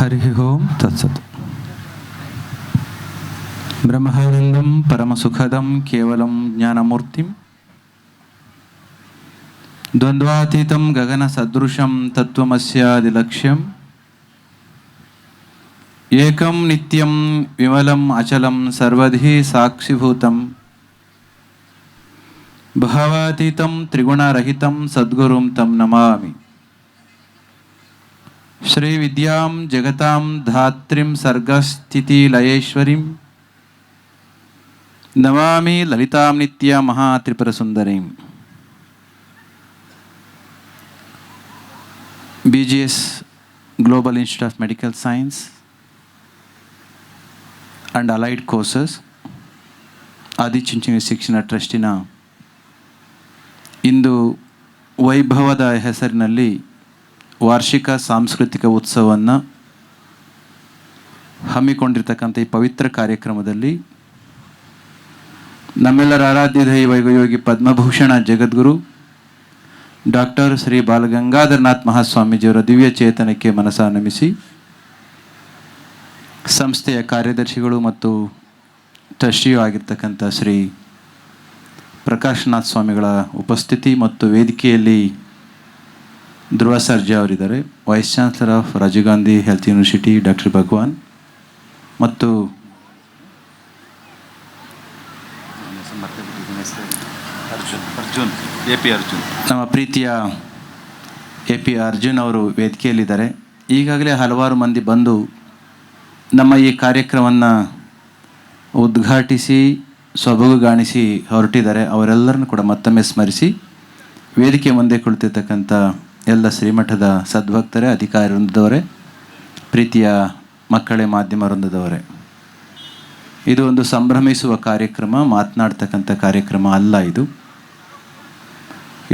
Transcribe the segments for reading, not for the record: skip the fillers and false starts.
ಹರಿ ಓಂ ತತ್ಸತ್. ಬ್ರಹ್ಮಾನಂದಂ ಪರಮಸುಖದಂ ಕೇವಲಂ ಜ್ಞಾನಮೂರ್ತಿಂ ದ್ವಂದ್ವಾತೀತಂ ಗಗನ ಸದೃಶಂ ತತ್ವಮಸ್ಯಾದಿಲಕ್ಷ್ಯಂ ಏಕಂ ನಿತ್ಯಂ ವಿಮಲಂ ಅಚಲಂ ಸರ್ವಧಿ ಸಾಕ್ಷಿಭೂತಂ ಭಾವಾತೀತಂ ತ್ರಿಗುಣರಹಿತಂ ಸದ್ಗುರುಂ ತಂ ನಮಾಮಿ. ಶ್ರೀ ವಿದ್ಯಾಂ ಜಗತಾಂ ಧಾತ್ರಿಂ ಸರ್ಗಸ್ಥಿತಿ ಲಯೇಶ್ವರಿಂ ನಮಾಮಿ ಲಲಿತಾಂ ನಿತ್ಯ Mahatripura ಸುಂದರೀಂ. BGS Global Institute of Medical Science and Allied Courses Adichunchanagiri ಶಿಕ್ಷಣ ಟ್ರಸ್ಟಿನ ಇಂದು ವೈಭವದ ಹೆಸರಿನಲ್ಲಿ ವಾರ್ಷಿಕ ಸಾಂಸ್ಕೃತಿಕ ಉತ್ಸವವನ್ನು ಹಮ್ಮಿಕೊಂಡಿರ್ತಕ್ಕಂಥ ಈ ಪವಿತ್ರ ಕಾರ್ಯಕ್ರಮದಲ್ಲಿ ನಮ್ಮೆಲ್ಲರ ಆರಾಧ್ಯ ದೈವ ಯೋಗಿ ಪದ್ಮಭೂಷಣ ಜಗದ್ಗುರು ಡಾಕ್ಟರ್ ಶ್ರೀ ಬಾಲಗಂಗಾಧರನಾಥ್ ಮಹಾಸ್ವಾಮೀಜಿಯವರ ದಿವ್ಯ ಚೇತನಕ್ಕೆ ಮನಸ ನಮಿಸಿ, ಸಂಸ್ಥೆಯ ಕಾರ್ಯದರ್ಶಿಗಳು ಮತ್ತು ಟ್ರಸ್ಟಿಯೂ ಆಗಿರ್ತಕ್ಕಂಥ ಶ್ರೀ ಪ್ರಕಾಶ್ನಾಥ್ ಸ್ವಾಮಿಗಳ ಉಪಸ್ಥಿತಿ ಮತ್ತು ವೇದಿಕೆಯಲ್ಲಿ ಧ್ರುವ ಸರ್ಜಾ ಅವರಿದ್ದಾರೆ, vice chancellor of Rajiv Gandhi health university doctor Bhagwan, ಮತ್ತು ನಮ್ಮ ಪ್ರೀತಿಯ AP ಅರ್ಜುನ್ ಅವರು ವೇದಿಕೆಯಲ್ಲಿದ್ದಾರೆ. ಈಗಾಗಲೇ ಹಲವಾರು ಮಂದಿ ಬಂದು ನಮ್ಮ ಈ ಕಾರ್ಯಕ್ರಮವನ್ನು ಉದ್ಘಾಟಿಸಿ ಸೊಬಗುಗಾಣಿಸಿ ಹೊರಟಿದ್ದಾರೆ. ಅವರೆಲ್ಲರನ್ನು ಕೂಡ ಮತ್ತೊಮ್ಮೆ ಸ್ಮರಿಸಿ, ವೇದಿಕೆ ಮುಂದೆ ಕುಳಿತಿರ್ತಕ್ಕಂಥ ಎಲ್ಲ ಶ್ರೀಮಠದ ಸದ್ಭಕ್ತರೇ, ಅಧಿಕಾರಿ ವೃಂದದವರೇ, ಪ್ರೀತಿಯ ಮಕ್ಕಳೇ, ಮಾಧ್ಯಮ ವೃಂದದವರೇ, ಇದು ಒಂದು ಸಂಭ್ರಮಿಸುವ ಕಾರ್ಯಕ್ರಮ, ಮಾತನಾಡ್ತಕ್ಕಂಥ ಕಾರ್ಯಕ್ರಮ ಅಲ್ಲ.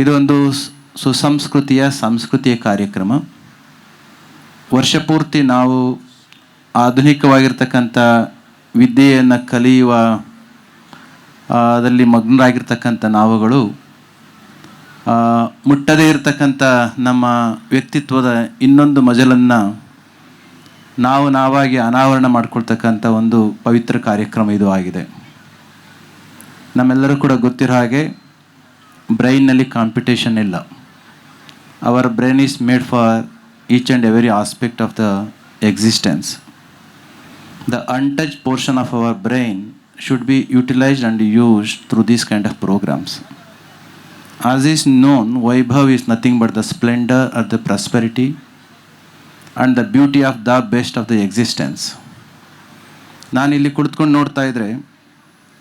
ಇದು ಒಂದು ಸಂಸ್ಕೃತಿಯ ಕಾರ್ಯಕ್ರಮ. ವರ್ಷಪೂರ್ತಿ ನಾವು ಆಧುನಿಕವಾಗಿರ್ತಕ್ಕಂಥ ವಿದ್ಯೆಯನ್ನು ಕಲಿಯುವ ಅದರಲ್ಲಿ ಮಗ್ನರಾಗಿರ್ತಕ್ಕಂಥ ನಾವುಗಳು ಮುಟ್ಟದೇ ಇರತಕ್ಕಂಥ ನಮ್ಮ ವ್ಯಕ್ತಿತ್ವದ ಇನ್ನೊಂದು ಮಜಲನ್ನು ನಾವಾಗಿ ಅನಾವರಣ ಮಾಡಿಕೊಳ್ತಕ್ಕಂಥ ಒಂದು ಪವಿತ್ರ ಕಾರ್ಯಕ್ರಮ ಇದು ಆಗಿದೆ. ನಮ್ಮೆಲ್ಲರೂ ಕೂಡ ಗೊತ್ತಿರೋ ಹಾಗೆ ಬ್ರೈನ್ನಲ್ಲಿ ಕಾಂಪಿಟೇಷನ್ ಇಲ್ಲ. Hour brain is made for each and every aspect of the existence. The untouched portion of our brain should be utilized and used through these kind of programs. As is known, Vaibhav is nothing but the splendor or the prosperity and the beauty of the best of the existence. ನಾನು ಇಲ್ಲಿ ಕುಳಿತುಕೊಂಡು ನೋಡ್ತಾ ಇದ್ರೆ,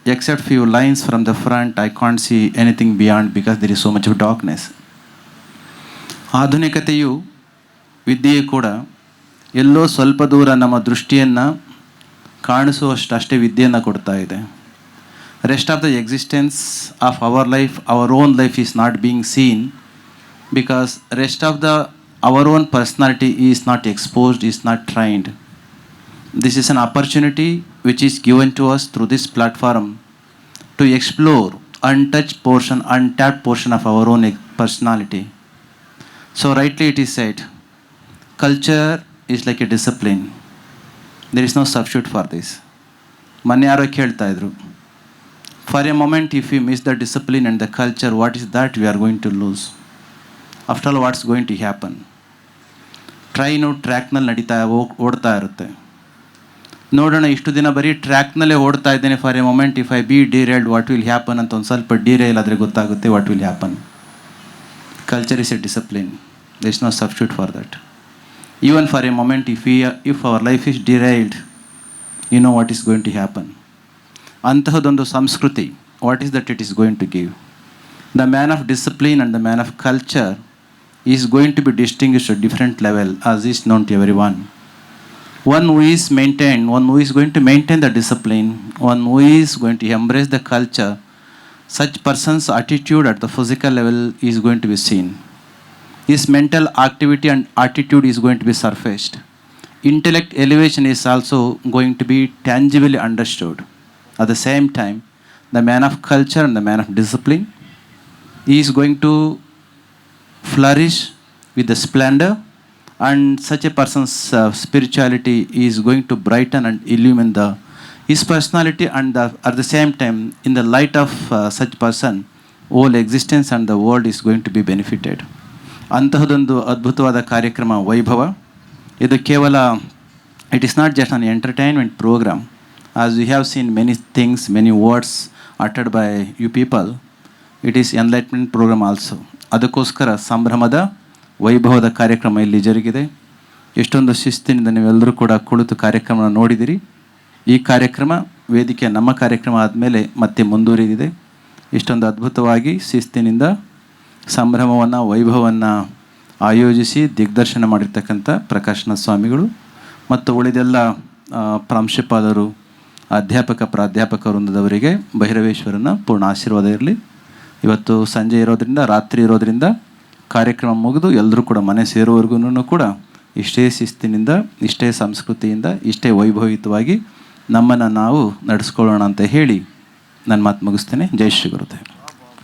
except few lines from the front, I can't see anything beyond because there is so much of darkness. ಆಧುನಿಕತೆಯು ವಿದ್ಯೆಯು ಕೂಡ ಎಲ್ಲೋ ಸ್ವಲ್ಪ ದೂರ ನಮ್ಮ ದೃಷ್ಟಿಯನ್ನು ಕಾಣಿಸುವಷ್ಟೇ ವಿದ್ಯೆಯನ್ನು ಕೊಡ್ತಾ ಇದೆ. Rest of the existence of our life, our own life is not being seen because rest of the our own personality is not exposed, is not trained. This is an opportunity which is given to us through this platform to explore untapped portion of our own personality. So rightly it is said, culture is like a discipline. There is no substitute for this. ಮೊನ್ನೆ ಯಾರೋ ಕೇಳ್ತಾ ಇದ್ರು, for a moment if you miss the discipline and the culture, what is that we are going to lose? After all what's going to happen? Train ಟ್ರ್ಯಾಕ್ನಲ್ಲಿ ಓಡ್ತಾ ಇರುತ್ತೆ. ನೋಡೋಣ, ಇಷ್ಟು ದಿನ ಬರೀ ಟ್ರ್ಯಾಕ್ನಲ್ಲೇ ಓಡ್ತಾ ಇದ್ದೇನೆ, for a moment if I be derailed what will happen ಅಂತ ಒಂದು ಸ್ವಲ್ಪ ಡಿರೇಲ್ ಆದರೆ ಗೊತ್ತಾಗುತ್ತೆ what will happen. Culture is a discipline. There is no substitute for that. Even for a moment, if our life is derailed, you know what is going to happen. Antahadondu samskruti, what is that it is going to give? The man of discipline and the man of culture is going to be distinguished at different level, as is known to everyone. One who is going to maintain the discipline, one who is going to embrace the culture, such person's attitude at the physical level is going to be seen. His mental activity and attitude is going to be surfaced. Intellect elevation is also going to be tangibly understood. At the same time, the man of culture and the man of discipline is going to flourish with the splendor and such a person's spirituality is going to brighten and illumine his personality, and at the same time, in the light of such person, whole existence and the world is going to be benefited. ಅಂತಹದೊಂದು ಅದ್ಭುತವಾದ ಕಾರ್ಯಕ್ರಮ ವೈಭವ. ಇದು ಕೇವಲ it is not just an entertainment programme, as you have seen many things, many words uttered by you people. It is enlightenment programme also. ಅದಕ್ಕೋಸ್ಕರ ಸಂಭ್ರಮದ ವೈಭವದ ಕಾರ್ಯಕ್ರಮ ಇಲ್ಲಿ ಜರುಗಿದೆ. ಎಷ್ಟೊಂದು ಶಿಸ್ತಿನಿಂದ ನೀವೆಲ್ಲರೂ ಕೂಡ ಕುಳಿತು ಕಾರ್ಯಕ್ರಮ ನೋಡಿದಿರಿ. ಈ ಕಾರ್ಯಕ್ರಮ ವೇದಿಕೆ ನಮ್ಮ ಕಾರ್ಯಕ್ರಮ ಆದಮೇಲೆ ಮತ್ತೆ ಮುಂದುವರಿದಿದೆ. ಇಷ್ಟೊಂದು ಅದ್ಭುತವಾಗಿ ಶಿಸ್ತಿನಿಂದ ಸಂಭ್ರಮವನ್ನು, ವೈಭವವನ್ನು ಆಯೋಜಿಸಿ ದಿಗ್ದರ್ಶನ ಮಾಡಿರ್ತಕ್ಕಂಥ ಪ್ರಕಾಶನ ಸ್ವಾಮಿಗಳು ಮತ್ತು ಉಳಿದೆಲ್ಲ ಪ್ರಾಂಶುಪಾಲರು, ಅಧ್ಯಾಪಕ ಪ್ರಾಧ್ಯಾಪಕ ವೃಂದದವರಿಗೆ ಭೈರವೇಶ್ವರನ ಪೂರ್ಣ ಆಶೀರ್ವಾದ ಇರಲಿ. ಇವತ್ತು ಸಂಜೆ ಇರೋದ್ರಿಂದ, ರಾತ್ರಿ ಇರೋದ್ರಿಂದ ಕಾರ್ಯಕ್ರಮ ಮುಗಿದು ಎಲ್ಲರೂ ಕೂಡ ಮನೆ ಸೇರುವವರೆಗೂ ಕೂಡ ಇಷ್ಟೇ ಶಿಸ್ತಿನಿಂದ, ಇಷ್ಟೇ ಸಂಸ್ಕೃತಿಯಿಂದ, ಇಷ್ಟೇ ವೈಭವಿತವಾಗಿ ನಮ್ಮನ್ನು ನಾವು ನಡೆಸ್ಕೊಳ್ಳೋಣ ಅಂತ ಹೇಳಿ ನನ್ನ ಮಾತು ಮುಗಿಸ್ತೇನೆ. ಜೈ ಶ್ರೀ ಗುರುದೇವ್.